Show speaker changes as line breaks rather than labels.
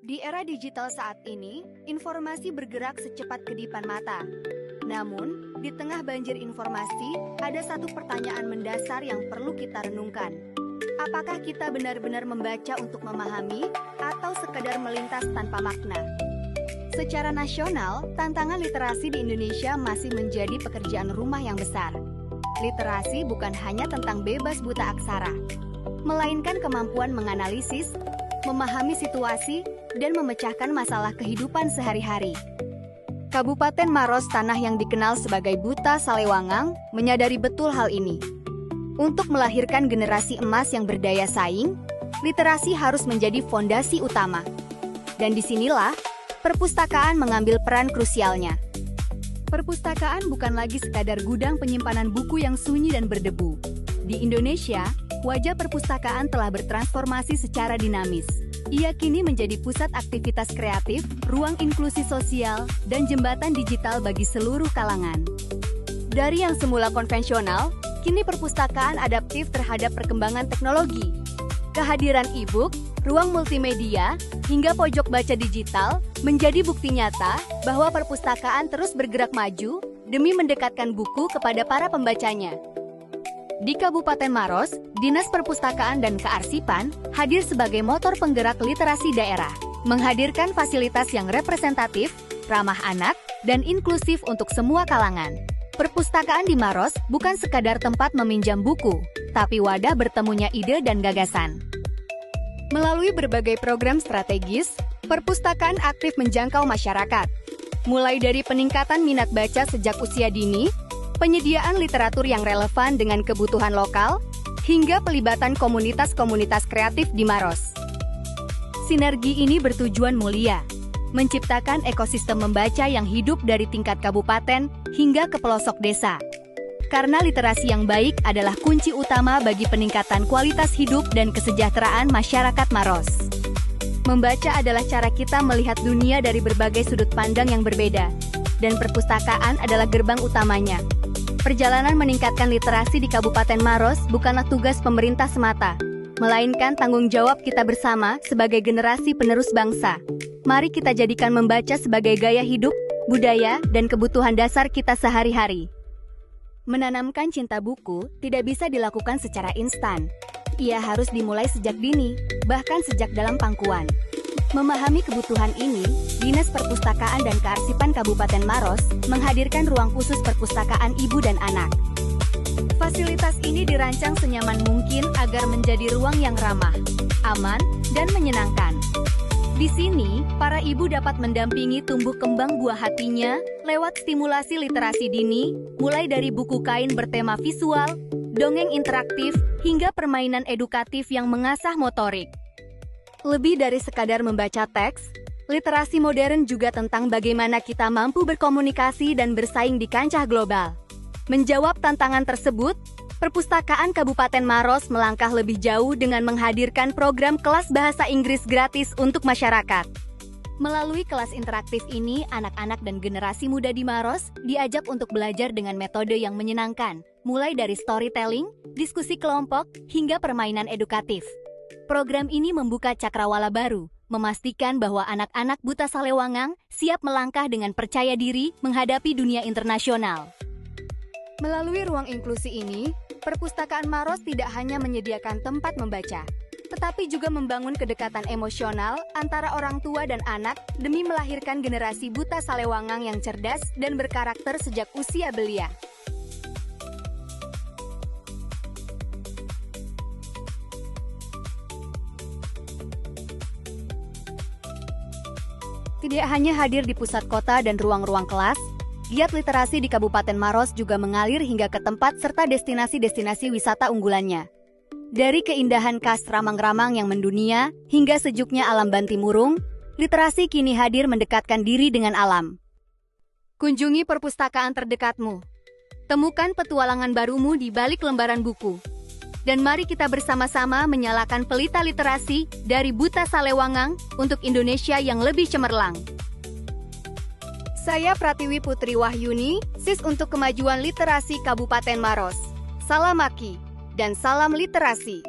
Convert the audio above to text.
Di era digital saat ini, informasi bergerak secepat kedipan mata. Namun, di tengah banjir informasi, ada satu pertanyaan mendasar yang perlu kita renungkan. Apakah kita benar-benar membaca untuk memahami, atau sekadar melintas tanpa makna? Secara nasional, tantangan literasi di Indonesia masih menjadi pekerjaan rumah yang besar. Literasi bukan hanya tentang bebas buta aksara, melainkan kemampuan menganalisis, memahami situasi, dan memecahkan masalah kehidupan sehari-hari. Kabupaten Maros, tanah yang dikenal sebagai Buta Salewangang, menyadari betul hal ini. Untuk melahirkan generasi emas yang berdaya saing, literasi harus menjadi fondasi utama. Dan disinilah, perpustakaan mengambil peran krusialnya. Perpustakaan bukan lagi sekadar gudang penyimpanan buku yang sunyi dan berdebu. Di Indonesia, wajah perpustakaan telah bertransformasi secara dinamis. Ia kini menjadi pusat aktivitas kreatif, ruang inklusi sosial, dan jembatan digital bagi seluruh kalangan. Dari yang semula konvensional, kini perpustakaan adaptif terhadap perkembangan teknologi. Kehadiran e-book, ruang multimedia, hingga pojok baca digital menjadi bukti nyata bahwa perpustakaan terus bergerak maju demi mendekatkan buku kepada para pembacanya. Di Kabupaten Maros, Dinas Perpustakaan dan Kearsipan hadir sebagai motor penggerak literasi daerah, menghadirkan fasilitas yang representatif, ramah anak, dan inklusif untuk semua kalangan. Perpustakaan di Maros bukan sekadar tempat meminjam buku, tapi wadah bertemunya ide dan gagasan. Melalui berbagai program strategis, perpustakaan aktif menjangkau masyarakat, mulai dari peningkatan minat baca sejak usia dini, penyediaan literatur yang relevan dengan kebutuhan lokal, hingga pelibatan komunitas-komunitas kreatif di Maros. Sinergi ini bertujuan mulia, menciptakan ekosistem membaca yang hidup dari tingkat kabupaten hingga ke pelosok desa. Karena literasi yang baik adalah kunci utama bagi peningkatan kualitas hidup dan kesejahteraan masyarakat Maros. Membaca adalah cara kita melihat dunia dari berbagai sudut pandang yang berbeda, dan perpustakaan adalah gerbang utamanya. Perjalanan meningkatkan literasi di Kabupaten Maros bukanlah tugas pemerintah semata, melainkan tanggung jawab kita bersama sebagai generasi penerus bangsa. Mari kita jadikan membaca sebagai gaya hidup, budaya, dan kebutuhan dasar kita sehari-hari. Menanamkan cinta buku tidak bisa dilakukan secara instan. Ia harus dimulai sejak dini, bahkan sejak dalam pangkuan. Memahami kebutuhan ini, Dinas Perpustakaan dan Kearsipan Kabupaten Maros menghadirkan ruang khusus perpustakaan ibu dan anak. Fasilitas ini dirancang senyaman mungkin agar menjadi ruang yang ramah, aman, dan menyenangkan. Di sini, para ibu dapat mendampingi tumbuh kembang buah hatinya lewat stimulasi literasi dini, mulai dari buku kain bertema visual, dongeng interaktif, hingga permainan edukatif yang mengasah motorik. Lebih dari sekadar membaca teks, literasi modern juga tentang bagaimana kita mampu berkomunikasi dan bersaing di kancah global. Menjawab tantangan tersebut, Perpustakaan Kabupaten Maros melangkah lebih jauh dengan menghadirkan program kelas bahasa Inggris gratis untuk masyarakat. Melalui kelas interaktif ini, anak-anak dan generasi muda di Maros diajak untuk belajar dengan metode yang menyenangkan, mulai dari storytelling, diskusi kelompok, hingga permainan edukatif. Program ini membuka cakrawala baru, memastikan bahwa anak-anak Buta Salewangang siap melangkah dengan percaya diri menghadapi dunia internasional. Melalui ruang inklusi ini, Perpustakaan Maros tidak hanya menyediakan tempat membaca, tetapi juga membangun kedekatan emosional antara orang tua dan anak demi melahirkan generasi Buta Salewangang yang cerdas dan berkarakter sejak usia belia. Tidak hanya hadir di pusat kota dan ruang-ruang kelas, giat literasi di Kabupaten Maros juga mengalir hingga ke tempat serta destinasi-destinasi wisata unggulannya. Dari keindahan khas Ramang-Ramang yang mendunia, hingga sejuknya alam Bantimurung, literasi kini hadir mendekatkan diri dengan alam. Kunjungi perpustakaan terdekatmu. Temukan petualangan barumu di balik lembaran buku. Dan mari kita bersama-sama menyalakan pelita literasi dari Buta Salewangang untuk Indonesia yang lebih cemerlang. Saya Pratiwi Putri Wahyuni, SIS untuk Kemajuan Literasi Kabupaten Maros. Salam Maki, dan salam literasi.